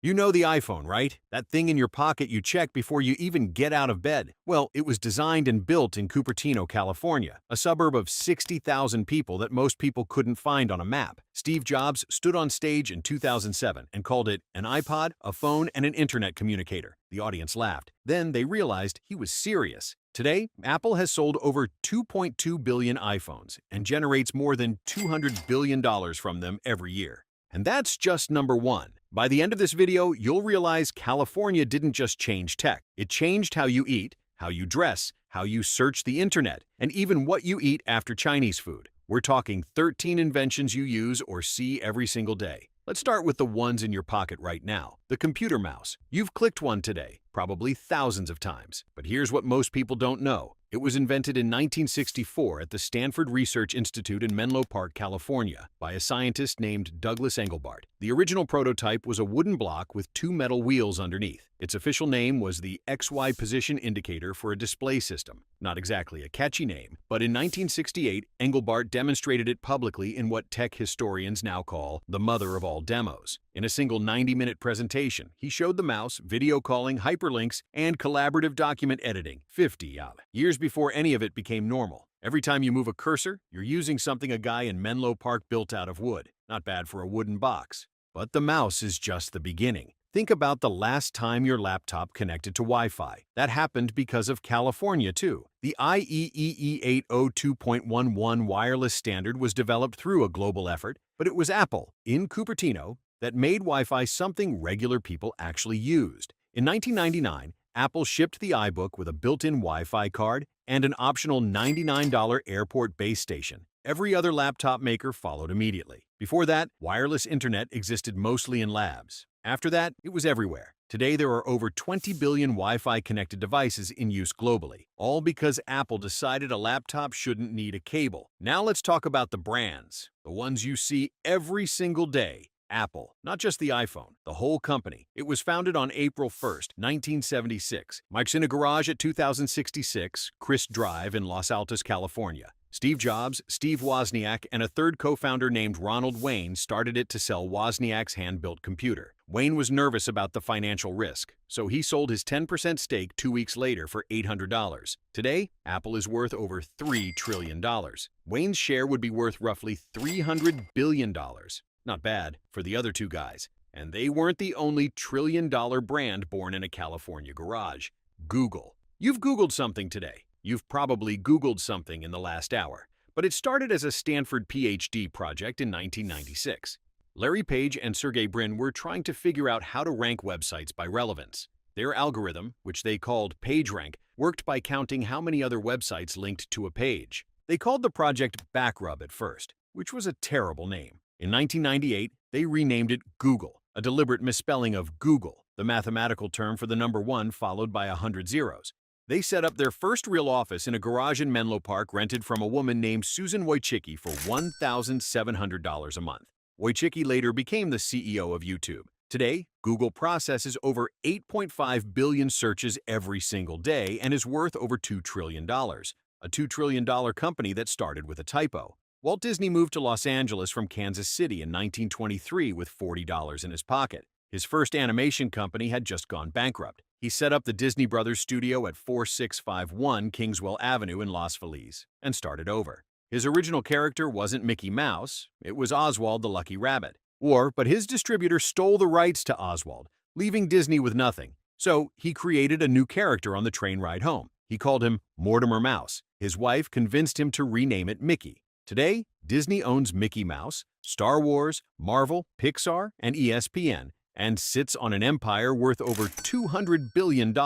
You know the iPhone, right? That thing in your pocket you check before you even get out of bed. Well, it was designed and built in Cupertino, California, a suburb of 60,000 people that most people couldn't find on a map. Steve Jobs stood on stage in 2007 and called it an iPod, a phone, and an internet communicator. The audience laughed. Then they realized he was serious. Today, Apple has sold over 2.2 billion iPhones and generates more than $200 billion from them every year. And that's just number one. By the end of this video, you'll realize California didn't just change tech. It changed how you eat, how you dress, how you search the internet, and even what you eat after Chinese food. We're talking 13 inventions you use or see every single day. Let's start with the ones in your pocket right now. The computer mouse. You've clicked one today, probably thousands of times. But here's what most people don't know. It was invented in 1964 at the Stanford Research Institute in Menlo Park, California, by a scientist named Douglas Engelbart. The original prototype was a wooden block with two metal wheels underneath. Its official name was the XY position indicator for a display system. Not exactly a catchy name, but in 1968, Engelbart demonstrated it publicly in what tech historians now call the mother of all demos. In a single 90-minute presentation, he showed the mouse, video calling, hyperlinks, and collaborative document editing, 50 years before any of it became normal. Every time you move a cursor, you're using something a guy in Menlo Park built out of wood. Not bad for a wooden box. But the mouse is just the beginning. Think about the last time your laptop connected to Wi-Fi. That happened because of California, too. The IEEE 802.11 wireless standard was developed through a global effort, but it was Apple, in Cupertino, that made Wi-Fi something regular people actually used. In 1999, Apple shipped the iBook with a built-in Wi-Fi card and an optional $99 airport base station. Every other laptop maker followed immediately. Before that, wireless internet existed mostly in labs. After that, it was everywhere. Today, there are over 20 billion Wi-Fi connected devices in use globally, all because Apple decided a laptop shouldn't need a cable. Now let's talk about the brands, the ones you see every single day. Apple, not just the iPhone, the whole company. It was founded on April 1st, 1976. Mike's in a garage at 2066 Chris Drive in Los Altos, California. Steve Jobs, Steve Wozniak, and a third co-founder named Ronald Wayne started it to sell Wozniak's hand-built computer. Wayne was nervous about the financial risk, so he sold his 10% stake 2 weeks later for $800. Today, Apple is worth over $3 trillion. Wayne's share would be worth roughly $300 billion. Not bad for the other two guys. And they weren't the only trillion-dollar brand born in a California garage. Google. You've Googled something today. You've probably Googled something in the last hour. But it started as a Stanford PhD project in 1996. Larry Page and Sergey Brin were trying to figure out how to rank websites by relevance. Their algorithm, which they called PageRank, worked by counting how many other websites linked to a page. They called the project Backrub at first, which was a terrible name. In 1998, they renamed it Google, a deliberate misspelling of Google, the mathematical term for the number 1 followed by 100 zeros. They set up their first real office in a garage in Menlo Park rented from a woman named Susan Wojcicki for $1,700 a month. Wojcicki later became the CEO of YouTube. Today, Google processes over 8.5 billion searches every single day and is worth over $2 trillion, a $2 trillion company that started with a typo. Walt Disney moved to Los Angeles from Kansas City in 1923 with $40 in his pocket. His first animation company had just gone bankrupt. He set up the Disney Brothers studio at 4651 Kingswell Avenue in Los Feliz and started over. His original character wasn't Mickey Mouse, it was Oswald the Lucky Rabbit. But his distributor stole the rights to Oswald, leaving Disney with nothing. So he created a new character on the train ride home. He called him Mortimer Mouse. His wife convinced him to rename it Mickey. Today, Disney owns Mickey Mouse, Star Wars, Marvel, Pixar, and ESPN, and sits on an empire worth over $200 billion,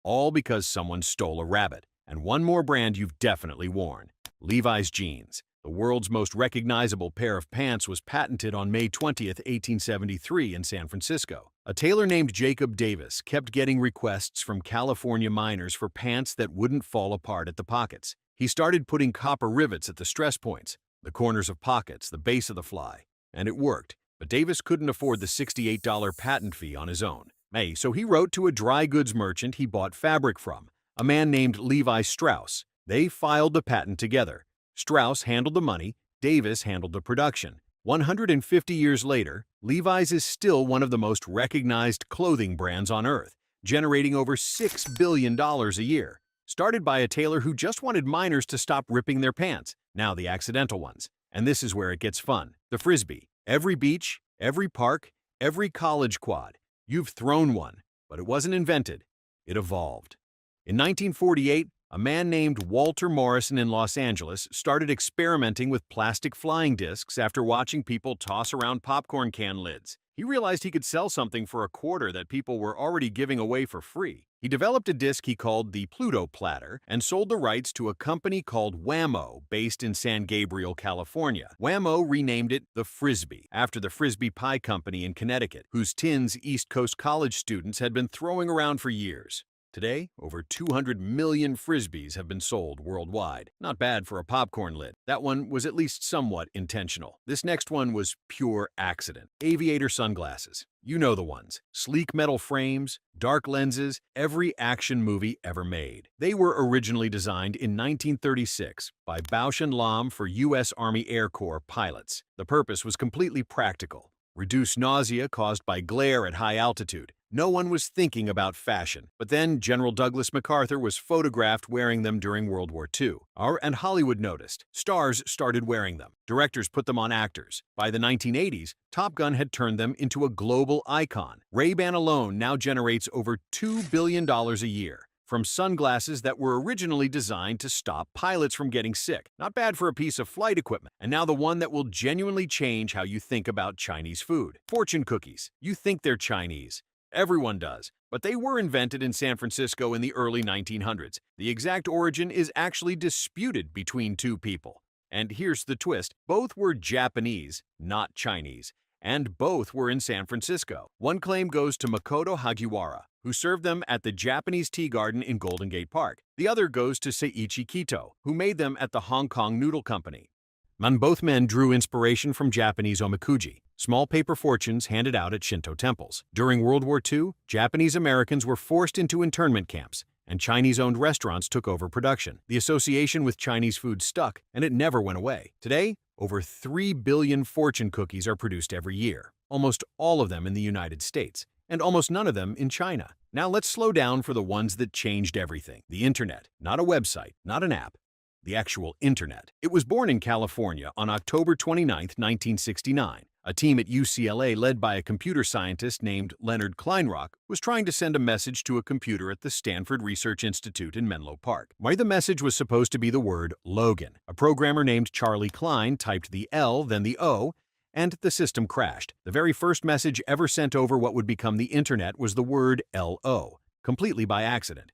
all because someone stole a rabbit. And one more brand you've definitely worn: Levi's jeans. The world's most recognizable pair of pants was patented on May 20, 1873 in San Francisco. A tailor named Jacob Davis kept getting requests from California miners for pants that wouldn't fall apart at the pockets. He started putting copper rivets at the stress points, the corners of pockets, the base of the fly, and it worked. But Davis couldn't afford the $68 patent fee on his own. So he wrote to a dry goods merchant he bought fabric from, a man named Levi Strauss. They filed the patent together. Strauss handled the money, Davis handled the production. 150 years later, Levi's is still one of the most recognized clothing brands on earth, generating over $6 billion a year. Started by a tailor who just wanted minors to stop ripping their pants, now the accidental ones. And this is where it gets fun. The Frisbee. Every beach, every park, every college quad. You've thrown one, but it wasn't invented. It evolved. In 1948, a man named Walter Morrison in Los Angeles started experimenting with plastic flying discs after watching people toss around popcorn can lids. He realized he could sell something for a quarter that people were already giving away for free. He developed a disc he called the Pluto Platter and sold the rights to a company called Wham-O, based in San Gabriel, California. Wham-O renamed it the Frisbee, after the Frisbee Pie Company in Connecticut, whose tins East Coast college students had been throwing around for years. Today, over 200 million Frisbees have been sold worldwide. Not bad for a popcorn lid. That one was at least somewhat intentional. This next one was pure accident. Aviator sunglasses. You know the ones. Sleek metal frames, dark lenses, every action movie ever made. They were originally designed in 1936 by Bausch & Lomb for U.S. Army Air Corps pilots. The purpose was completely practical. Reduce nausea caused by glare at high altitude. No one was thinking about fashion. But then General Douglas MacArthur was photographed wearing them during World War II. And Hollywood noticed. Stars started wearing them. Directors put them on actors. By the 1980s, Top Gun had turned them into a global icon. Ray-Ban alone now generates over $2 billion a year from sunglasses that were originally designed to stop pilots from getting sick. Not bad for a piece of flight equipment. And now the one that will genuinely change how you think about Chinese food. Fortune cookies. You think they're Chinese. Everyone does, but they were invented in San Francisco in the early 1900s. The exact origin is actually disputed between two people. And here's the twist. Both were Japanese, not Chinese, and both were in San Francisco. One claim goes to Makoto Hagiwara, who served them at the Japanese Tea Garden in Golden Gate Park. The other goes to Seiichi Kito, who made them at the Hong Kong Noodle Company. Both men drew inspiration from Japanese omikuji, small paper fortunes handed out at Shinto temples. During World War II, Japanese Americans were forced into internment camps, and Chinese-owned restaurants took over production. The association with Chinese food stuck, and it never went away. Today, over 3 billion fortune cookies are produced every year, almost all of them in the United States, and almost none of them in China. Now let's slow down for the ones that changed everything. The internet, not a website, not an app. The actual internet. It was born in California on October 29, 1969. A team at UCLA led by a computer scientist named Leonard Kleinrock was trying to send a message to a computer at the Stanford Research Institute in Menlo Park. Why the message was supposed to be the word Logan. A programmer named Charlie Klein typed the L, then the O, and the system crashed. The very first message ever sent over what would become the internet was the word LO, completely by accident.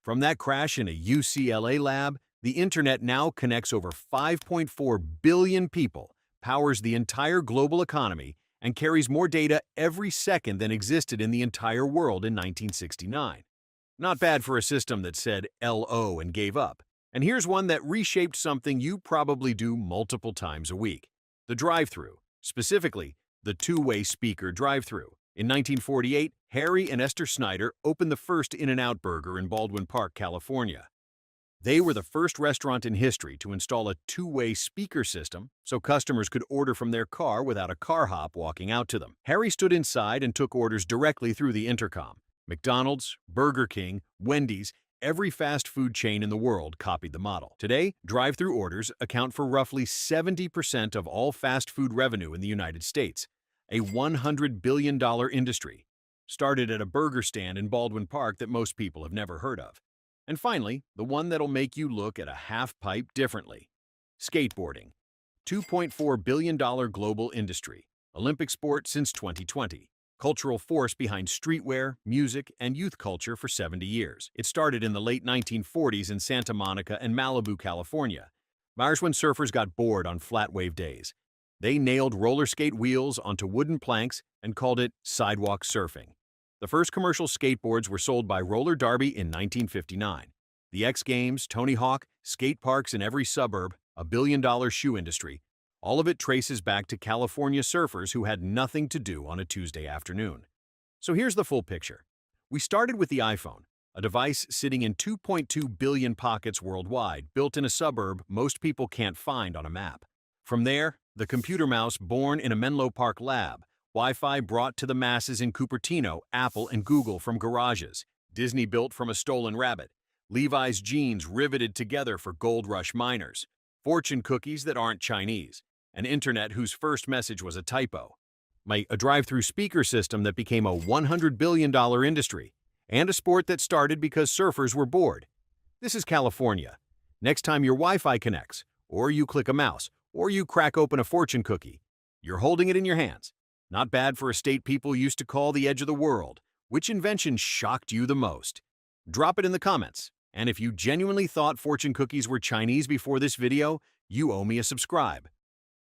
From that crash in a UCLA lab, the internet now connects over 5.4 billion people, powers the entire global economy, and carries more data every second than existed in the entire world in 1969. Not bad for a system that said LO and gave up. And here's one that reshaped something you probably do multiple times a week. The drive-thru, specifically the two-way speaker drive-thru. In 1948, Harry and Esther Snyder opened the first In-N-Out Burger in Baldwin Park, California. They were the first restaurant in history to install a two-way speaker system so customers could order from their car without a car hop walking out to them. Harry stood inside and took orders directly through the intercom. McDonald's, Burger King, Wendy's, every fast food chain in the world copied the model. Today, drive-thru orders account for roughly 70% of all fast food revenue in the United States, a $100 billion industry. Started at a burger stand in Baldwin Park that most people have never heard of. And finally, the one that'll make you look at a half-pipe differently. Skateboarding. $2.4 billion global industry. Olympic sport since 2020. Cultural force behind streetwear, music, and youth culture for 70 years. It started in the late 1940s in Santa Monica and Malibu, California. Bars when surfers got bored on flat wave days. They nailed roller skate wheels onto wooden planks and called it sidewalk surfing. The first commercial skateboards were sold by Roller Derby in 1959. The X Games, Tony Hawk, skate parks in every suburb, a billion-dollar shoe industry, all of it traces back to California surfers who had nothing to do on a Tuesday afternoon. So here's the full picture. We started with the iPhone, a device sitting in 2.2 billion pockets worldwide, built in a suburb most people can't find on a map. From there, the computer mouse born in a Menlo Park lab, Wi-Fi brought to the masses in Cupertino, Apple and Google from garages. Disney built from a stolen rabbit. Levi's jeans riveted together for gold rush miners. Fortune cookies that aren't Chinese. An internet whose first message was a typo. A drive-thru speaker system that became a $100 billion industry. And a sport that started because surfers were bored. This is California. Next time your Wi-Fi connects, or you click a mouse, or you crack open a fortune cookie, you're holding it in your hands. Not bad for a state people used to call the edge of the world. Which invention shocked you the most? Drop it in the comments. And if you genuinely thought fortune cookies were Chinese before this video, you owe me a subscribe.